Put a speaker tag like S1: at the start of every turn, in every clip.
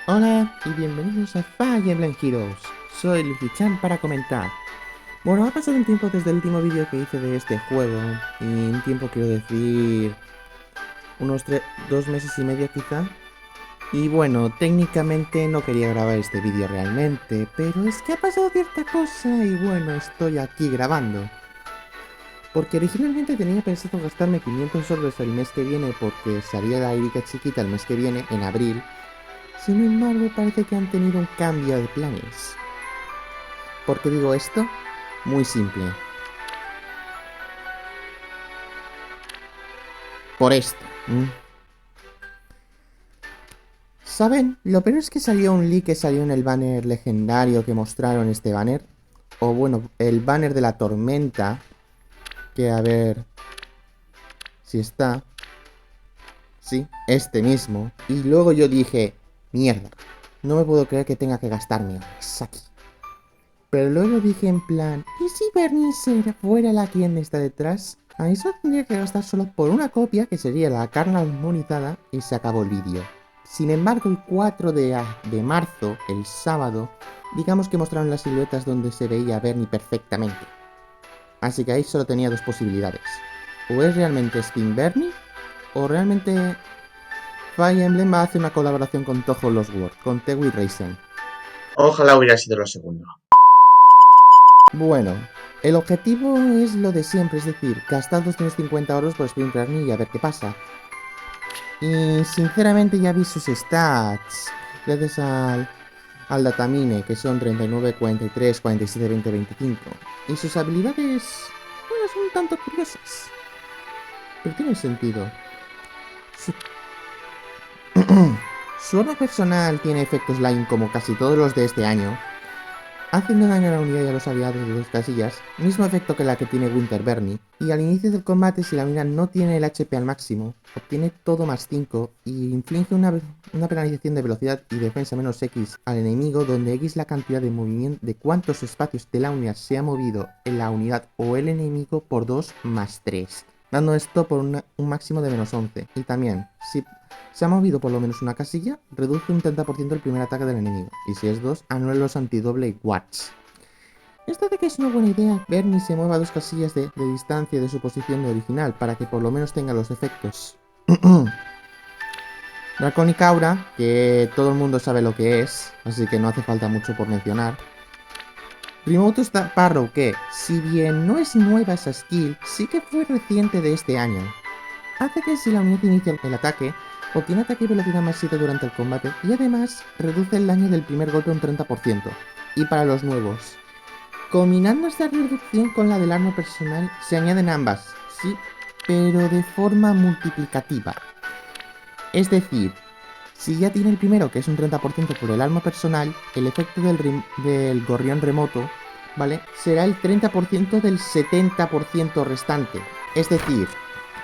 S1: Hola y bienvenidos a Fire Emblem Heroes. Soy Luffy-chan para comentar. Bueno, ha pasado un tiempo desde el último vídeo que hice de este juego. Y un tiempo quiero decir unos 2 meses y medio quizá. Y bueno, técnicamente no quería grabar este vídeo realmente, pero es que ha pasado cierta cosa y bueno, estoy aquí grabando. Porque originalmente tenía pensado gastarme 500 soles el mes que viene porque salía la Erika chiquita el mes que viene, en abril. Sin embargo, parece que han tenido un cambio de planes. ¿Por qué digo esto? Muy simple. Por esto. ¿Saben? Lo peor es que salió un leak que salió en el banner legendario que mostraron este banner. O bueno, el banner de la tormenta. Que a ver si está. Sí, este mismo. Y luego yo dije, mierda, no me puedo creer que tenga que gastarme horas aquí. Pero luego dije en plan, ¿y si Bernice fuera la quien está detrás? A eso tendría que gastar solo por una copia, que sería la carne armonizada, y se acabó el vídeo. Sin embargo, el 4 de marzo, el sábado, digamos que mostraron las siluetas donde se veía a Bernie perfectamente. Así que ahí solo tenía dos posibilidades. O es realmente Spin Bernie, o realmente Fire Emblem va a hacer una colaboración con Toho Lost World, con Tewi Racing.
S2: Ojalá hubiera sido lo segundo.
S1: Bueno, el objetivo es lo de siempre, es decir, gastar 250 euros por Spring Bernie y a ver qué pasa. Y sinceramente ya vi sus stats, gracias al datamine, que son 39, 43, 47, 20, 25. Y sus habilidades, bueno, son un tanto curiosas. Pero tienen sentido. Su, su arma personal tiene efectos line como casi todos los de este año, haciendo daño a la unidad y a los aliados de dos casillas, mismo efecto que la que tiene Winter Bernie, y al inicio del combate si la unidad no tiene el HP al máximo, obtiene todo más 5 y inflige una penalización de velocidad y defensa menos X al enemigo, donde X es la cantidad de movimiento de cuántos espacios de la unidad se ha movido en la unidad o el enemigo por 2 más 3, dando esto por un máximo de menos 11. Y también, si se ha movido por lo menos una casilla, reduce un 30% el primer ataque del enemigo, y si es 2, anula los anti-double watts. Esto de que es una buena idea, Bernie se mueva 2 casillas de distancia de su posición de original para que por lo menos tenga los efectos. Draconic Aura, que todo el mundo sabe lo que es, así que no hace falta mucho por mencionar. Remote Sparrow, que, si bien no es nueva esa skill, sí que fue reciente de este año. Hace que si la unidad inicia el ataque, obtiene ataque y velocidad más 7 durante el combate y además reduce el daño del primer golpe un 30%. Y para los nuevos, combinando esta reducción con la del arma personal, se añaden ambas, sí, pero de forma multiplicativa. Es decir, si ya tiene el primero, que es un 30% por el arma personal, el efecto del gorrión remoto, ¿vale? Será el 30% del 70% restante. Es decir,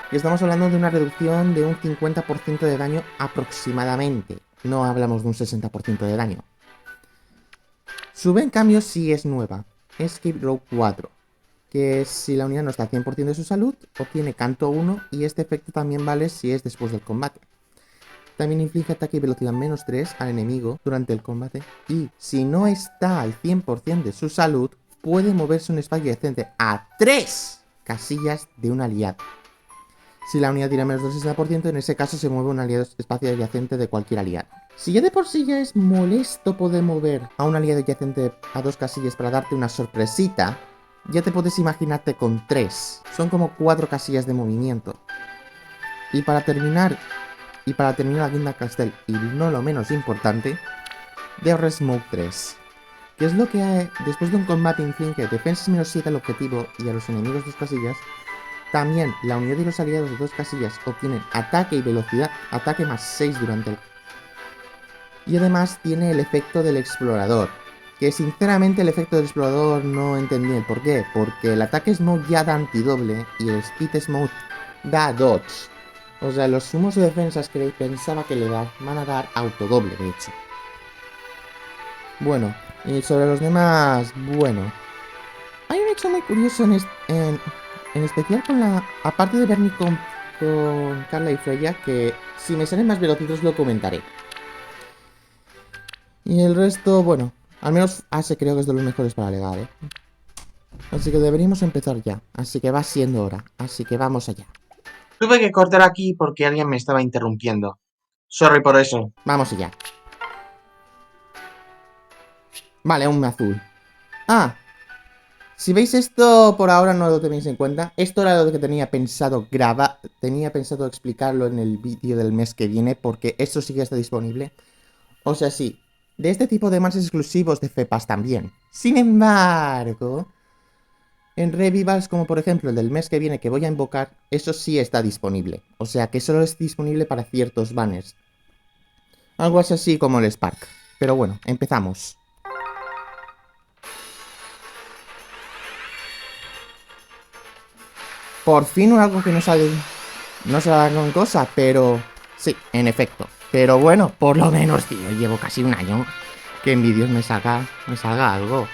S1: que estamos hablando de una reducción de un 50% de daño aproximadamente. No hablamos de un 60% de daño. Sube en cambio si es nueva. Escape Row 4. Que si la unidad no está al 100% de su salud, obtiene canto 1 y este efecto también vale si es después del combate. También inflige ataque y velocidad menos 3 al enemigo durante el combate. Y si no está al 100% de su salud, puede moverse un espacio decente a 3 casillas de un aliado. Si la unidad tira menos del 60%, en ese caso se mueve un aliado espacio adyacente de cualquier aliado. Si ya de por sí ya es molesto poder mover a un aliado adyacente a 2 casillas para darte una sorpresita, ya te puedes imaginarte con 3. Son como 4 casillas de movimiento. Y para terminar la Guinda Castle, y no lo menos importante, The Smoke 3. Que es lo que después de un combate inflige defensas menos 7 al objetivo y a los enemigos 2 casillas. También la unidad y los aliados de 2 casillas obtienen ataque y velocidad, ataque más 6 durante el... Y además tiene el efecto del explorador, que sinceramente el efecto del explorador no entendí el por qué, porque el ataque Smoke ya da antidoble y el Speed Smoke da dodge. O sea, los sumos de defensas que pensaba que le van a dar autodoble, de hecho. Bueno, y sobre los demás, bueno. Hay un hecho muy curioso en especial con la... Aparte de Bernie con Carla y Freya, que si me salen más velocitos lo comentaré. Y el resto, bueno, al menos Ase creo que es de los mejores para alegar, ¿eh? Así que deberíamos empezar ya. Así que va siendo hora. Así que vamos allá.
S2: Tuve que cortar aquí porque alguien me estaba interrumpiendo. Sorry por eso.
S1: Vamos allá. Vale, un azul. Ah, si veis esto por ahora no lo tenéis en cuenta. Esto era lo que tenía pensado grabar. Tenía pensado explicarlo en el vídeo del mes que viene porque esto sí que está disponible. O sea, sí, de este tipo de más exclusivos de FEPAS también. Sin embargo, en revivals como por ejemplo el del mes que viene que voy a invocar, eso sí está disponible. O sea que solo es disponible para ciertos banners. Algo así como el Spark. Pero bueno, empezamos. Por fin algo que no sale. No sale con cosa, pero. Sí, en efecto. Pero bueno, por lo menos, tío, llevo casi un año que en vídeos me salga algo.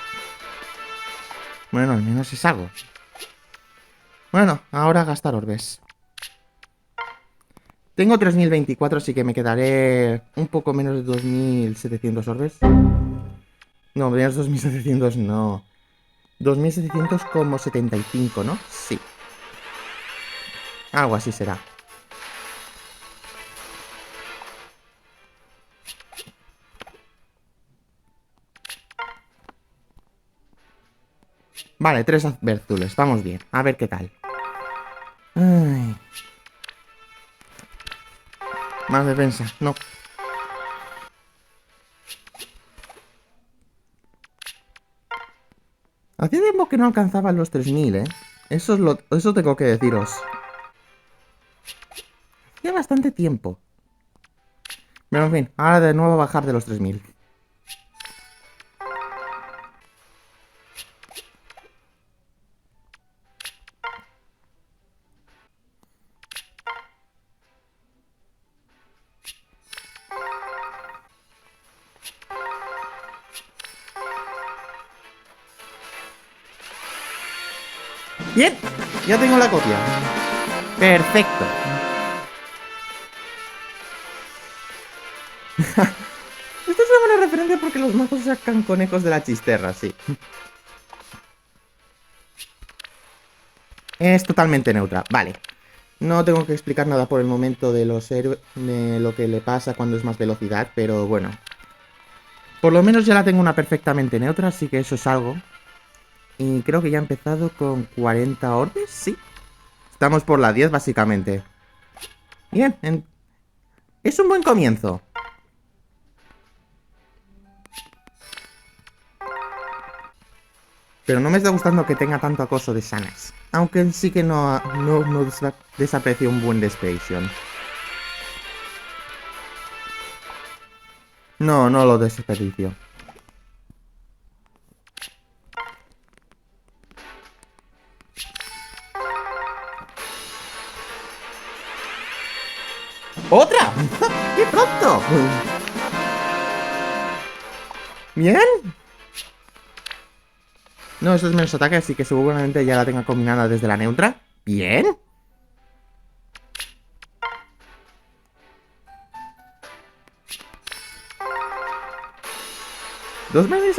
S1: Bueno, al menos es algo. Bueno, ahora gastar orbes. Tengo 3024, así que me quedaré un poco menos de 2700 orbes. No, menos 2700 no. 2700 como 75, ¿no? Sí. Algo así será. Vale, 3 abertules. Vamos bien. A ver qué tal. Ay. Más defensa. No. Hacía tiempo que no alcanzaba los 3000, ¿eh? Eso tengo que deciros. Hacía bastante tiempo. Pero en fin, ahora de nuevo bajar de los 3000. Bien, ya tengo la copia. Perfecto. Esta es una buena referencia porque los mazos sacan conejos de la chisterra, sí. Es totalmente neutra, vale. No tengo que explicar nada por el momento de los héroes, de lo que le pasa cuando es más velocidad, pero bueno. Por lo menos ya la tengo una perfectamente neutra, así que eso es algo. Y creo que ya he empezado con 40 orbes, sí. Estamos por la 10 básicamente. Bien, es un buen comienzo. Pero no me está gustando que tenga tanto acoso de sanas. Aunque sí que no desaprecio un buen Despation. No, no lo desperdicio. ¡Otra! ¡Qué pronto! ¿Bien? No, eso es menos ataque, así que seguramente ya la tenga combinada desde la neutra. ¿Bien? Dos berries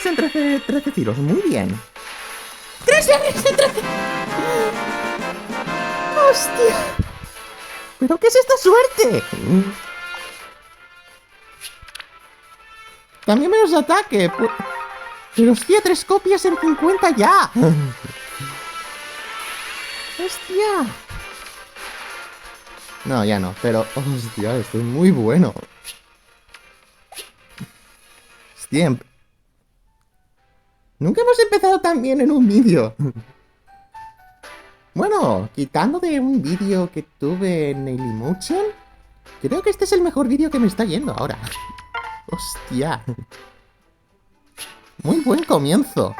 S1: en 13 tiros, muy bien. ¡Tres berries en 13! ¡Hostia! ¿Pero qué es esta suerte? También menos ataque. Pero hostia, 3 copias en 50 ya. Hostia. No, ya no, pero hostia, esto es muy bueno. Hostia, nunca hemos empezado tan bien en un vídeo. Bueno, quitando de un vídeo que tuve en Dailymotion, creo que este es el mejor vídeo que me está yendo ahora. Hostia. Muy buen comienzo.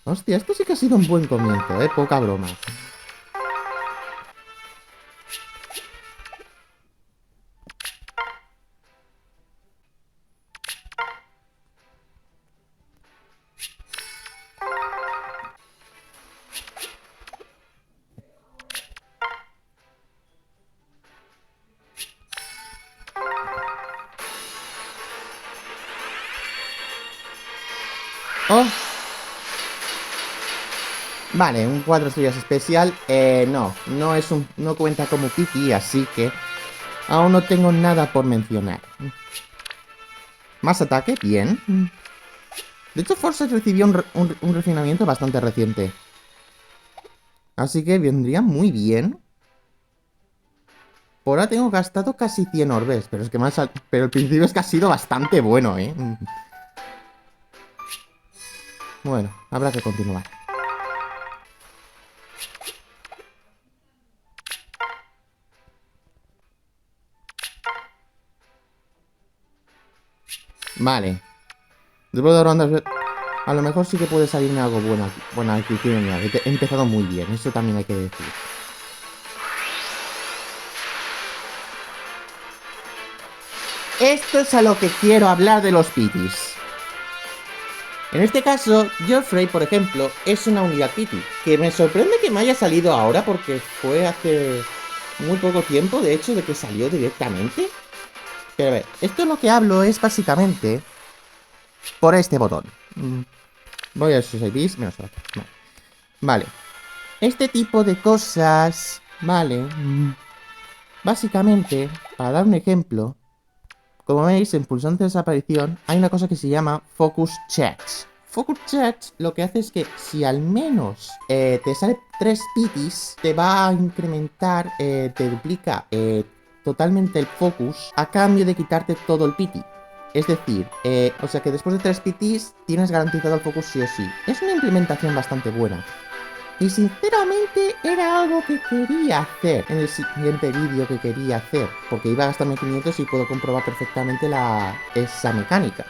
S1: Hostia, esto sí que ha sido un buen comienzo, poca broma. Oh, vale, un 4 estrellas especial. No es un, no cuenta como Pity, así que aún no tengo nada por mencionar. Más ataque, bien. De hecho, Force recibió un refinamiento bastante reciente. Así que vendría muy bien. Por ahora tengo gastado casi 100 orbes, pero es que pero el principio es que ha sido bastante bueno, ¿eh? Bueno, habrá que continuar. Vale. Después de rondas, a lo mejor sí que puede salirme algo bueno aquí. Bueno, aquí he empezado muy bien, eso también hay que decir. Esto es a lo que quiero hablar de los pitis. En este caso, Geoffrey, por ejemplo, es una unidad piti, que me sorprende que me haya salido ahora porque fue hace muy poco tiempo, de hecho, de que salió directamente. Pero a ver, esto lo que hablo es básicamente por este botón. Voy a sus IDs, menos aquí. Vale. Este tipo de cosas, vale. Básicamente, para dar un ejemplo, como veis, en pulsante de desaparición hay una cosa que se llama Focus Checks. Focus Checks lo que hace es que si al menos te sale 3 pitis, te va a incrementar, te duplica totalmente el focus a cambio de quitarte todo el piti. Es decir, o sea que después de 3 pitis tienes garantizado el focus sí o sí. Es una implementación bastante buena. Y sinceramente era algo que quería hacer en el siguiente vídeo que quería hacer. Porque iba a gastarme 500 y puedo comprobar perfectamente esa mecánica.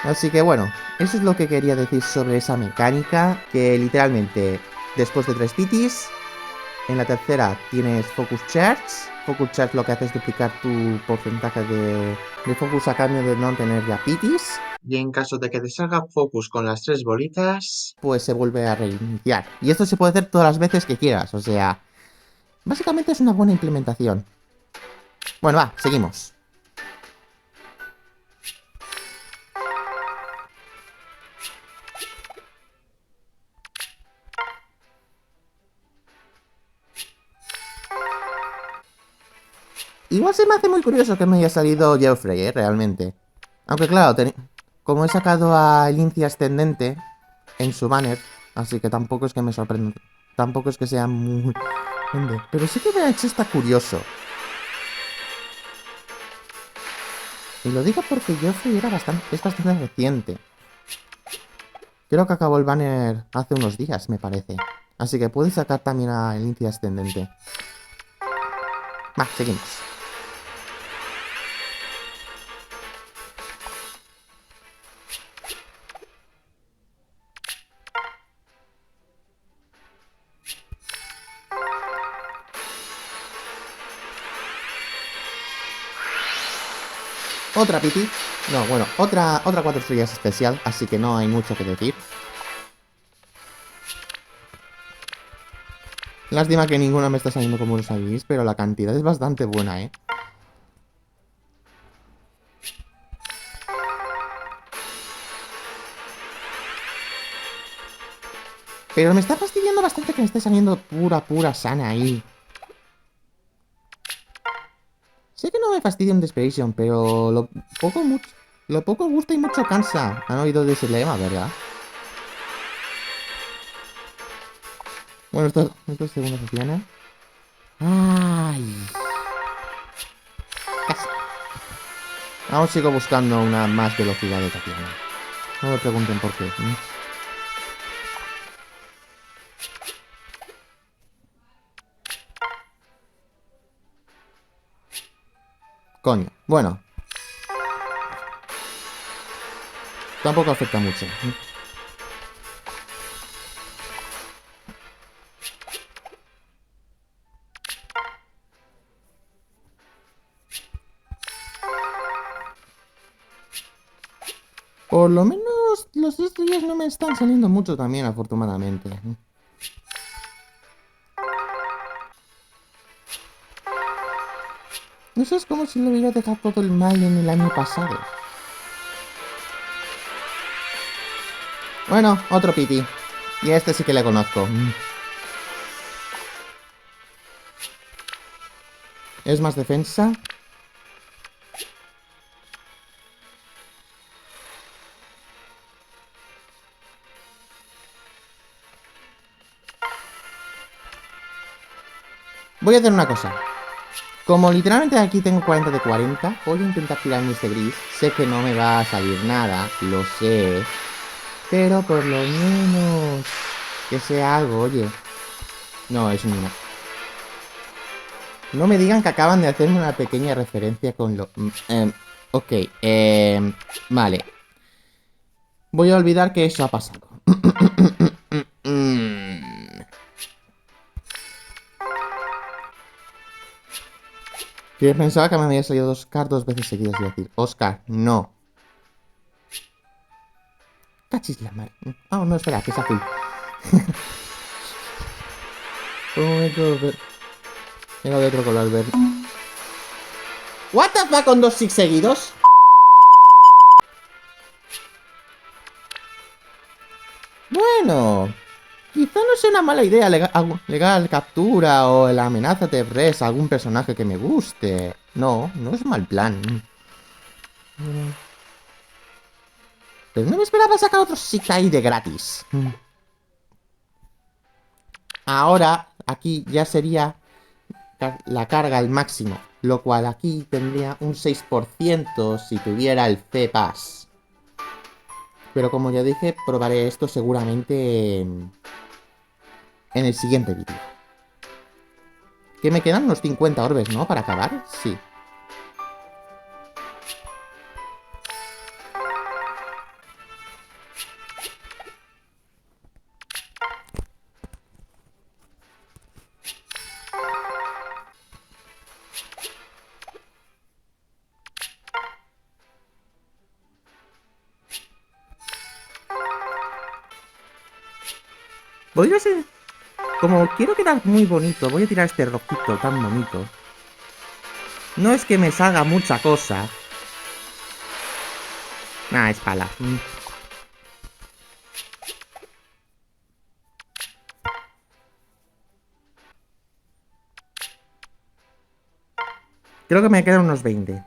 S1: Así que bueno, eso es lo que quería decir sobre esa mecánica. Que literalmente, después de 3 pitis, en la tercera tienes Focus Charge. Focus Charge lo que hace es duplicar tu porcentaje de focus a cambio de no tener ya pitis.
S2: Y en caso de que te salga Focus con las 3 bolitas,
S1: Pues se vuelve a reiniciar. Y esto se puede hacer todas las veces que quieras, o sea, básicamente es una buena implementación. Bueno, va, seguimos. Igual se me hace muy curioso que me haya salido Geoffrey, realmente. Aunque claro, como he sacado a Elincia Ascendente en su banner, así que tampoco es que me sorprenda. Tampoco es que sea muy... Pero sí que me ha hecho esta curioso. Y lo digo porque Geoffrey es bastante reciente. Creo que acabó el banner hace unos días, me parece. Así que puedes sacar también a Elincia Ascendente. Va, seguimos. Otra piti. No, bueno, otra 4 estrellas especial, así que no hay mucho que decir. Lástima que ninguna me está saliendo como los sabéis, pero la cantidad es bastante buena, ¿eh? Pero me está fastidiando bastante que me esté saliendo pura sana ahí. Sé que no me fastidia un Desperation, pero lo poco gusta y mucho cansa. Han oído de ese lema, ¿verdad? Bueno, esto es segunda funciona. ¡Ay! Casi. Aún sigo buscando una más velocidad de Tatiana. No me pregunten por qué. Coño. Bueno. Tampoco afecta mucho. Por lo menos los estrellas no me están saliendo mucho también, afortunadamente. Eso es como si lo hubiera dejado todo el mal en el año pasado. Bueno, otro piti. Y a este sí que le conozco. Es más defensa. Voy a hacer una cosa. Como literalmente aquí tengo 40 de 40, voy a intentar tirarme este gris. Sé que no me va a salir nada, lo sé. Pero por lo menos que sea algo, oye. No, es una. No me digan que acaban de hacerme una pequeña referencia con lo... ok, vale. Voy a olvidar que eso ha pasado. Que pensaba que me había salido Oscar 2 veces seguidas y decir, Oscar, no. Cachis la madre. Oh, no, espera, que es azul. Por un momento, era de otro color verde. ¿What the fuck con 2 six seguidos? Bueno, quizá no sea una mala idea legal captura o la amenaza de res a algún personaje que me guste. No, no es mal plan. Pero no me esperaba sacar otro Six ahí de gratis. Ahora, aquí ya sería la carga al máximo. Lo cual aquí tendría un 6% si tuviera el C-Pass. Pero como ya dije, probaré esto seguramente en el siguiente vídeo. Que me quedan unos 50 orbes, ¿no? Para acabar. Sí. Podría ser... Como quiero quedar muy bonito, voy a tirar este rojito tan bonito. No es que me salga mucha cosa. Ah, es pala. Creo que me quedan unos 20.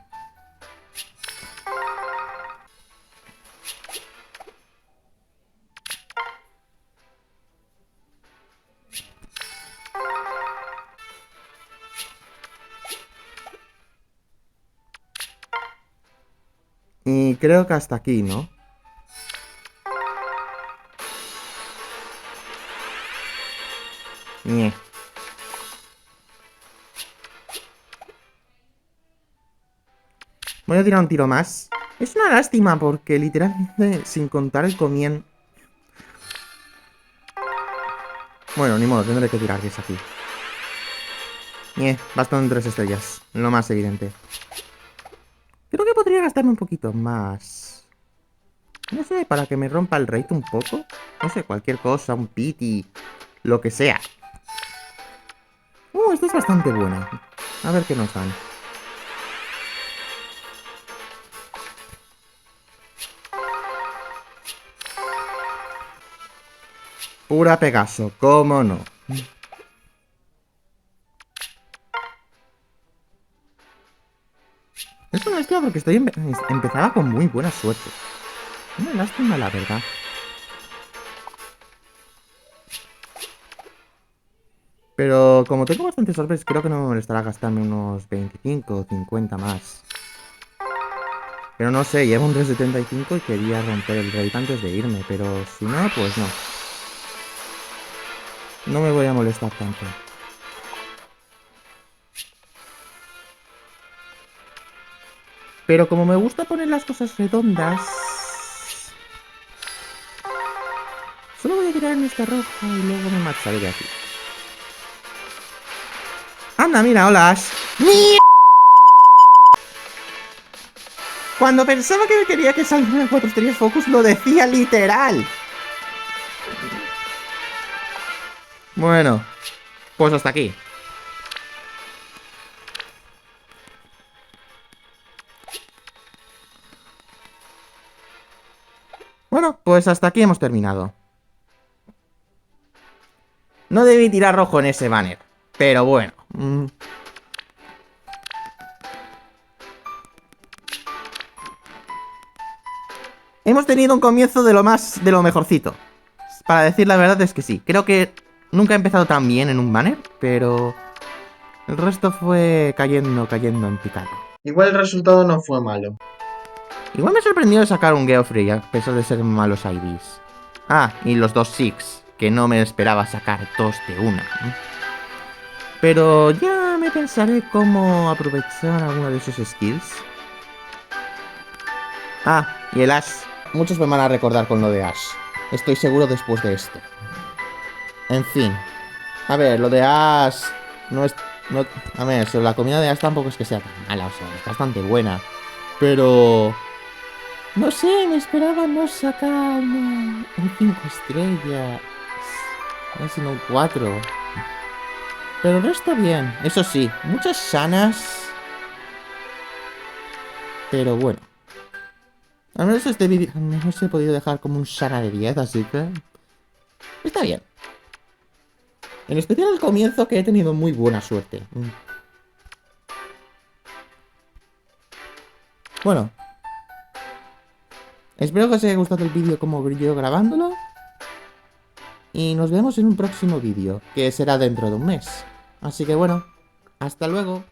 S1: Y creo que hasta aquí, ¿no? Ñe. Voy a tirar un tiro más. Es una lástima porque literalmente sin contar el comien... Bueno, ni modo, tendré que tirar que es aquí. Bastón 3 estrellas. Lo más evidente. Creo que podría gastarme un poquito más. No sé, para que me rompa el rate un poco. No sé, cualquier cosa, un pity, lo que sea. Esta es bastante buena. A ver qué nos dan. Pura Pegaso, ¿cómo no? Es una lástima porque empezaba con muy buena suerte. Una lástima, la verdad. Pero como tengo bastantes orbes, creo que no me molestará gastarme unos 25 o 50 más. Pero no sé, llevo un 375 y quería romper el rate antes de irme, pero si no, pues no. No me voy a molestar tanto. Pero como me gusta poner las cosas redondas... Solo voy a tirar en esta roja y luego me marcharé de aquí. Anda, mira, hola Ash. Cuando pensaba que quería que salieran 4 estrellas focus, lo decía literal. Bueno, pues hasta aquí. Bueno, pues hasta aquí hemos terminado. No debí tirar rojo en ese banner, pero bueno. Hemos tenido un comienzo de lo mejorcito. Para decir la verdad es que sí. Creo que nunca he empezado tan bien en un banner, pero el resto fue cayendo en picado.
S2: Igual el resultado no fue malo.
S1: Igual me sorprendió sacar un Geoffrey a pesar de ser malos IVs. Ah, y los dos Six, que no me esperaba sacar dos de una. Pero ya me pensaré cómo aprovechar alguna de sus skills. Ah, y el Ash. Muchos me van a recordar con lo de Ash. Estoy seguro después de esto. En fin. A ver, lo de Ash no es... No, a ver, la comida de Ash tampoco es que sea tan mala, o sea, es bastante buena. Pero... No sé, me esperaba no sacar un 5 estrellas. Sino un 4. Pero no está bien. Eso sí, muchas sanas. Pero bueno. Al menos este vídeo... Al menos he podido dejar como un sana de 10, así que... Está bien. En especial al comienzo, que he tenido muy buena suerte. Bueno. Espero que os haya gustado el vídeo como yo grabándolo. Y nos vemos en un próximo vídeo, que será dentro de un mes. Así que bueno, hasta luego.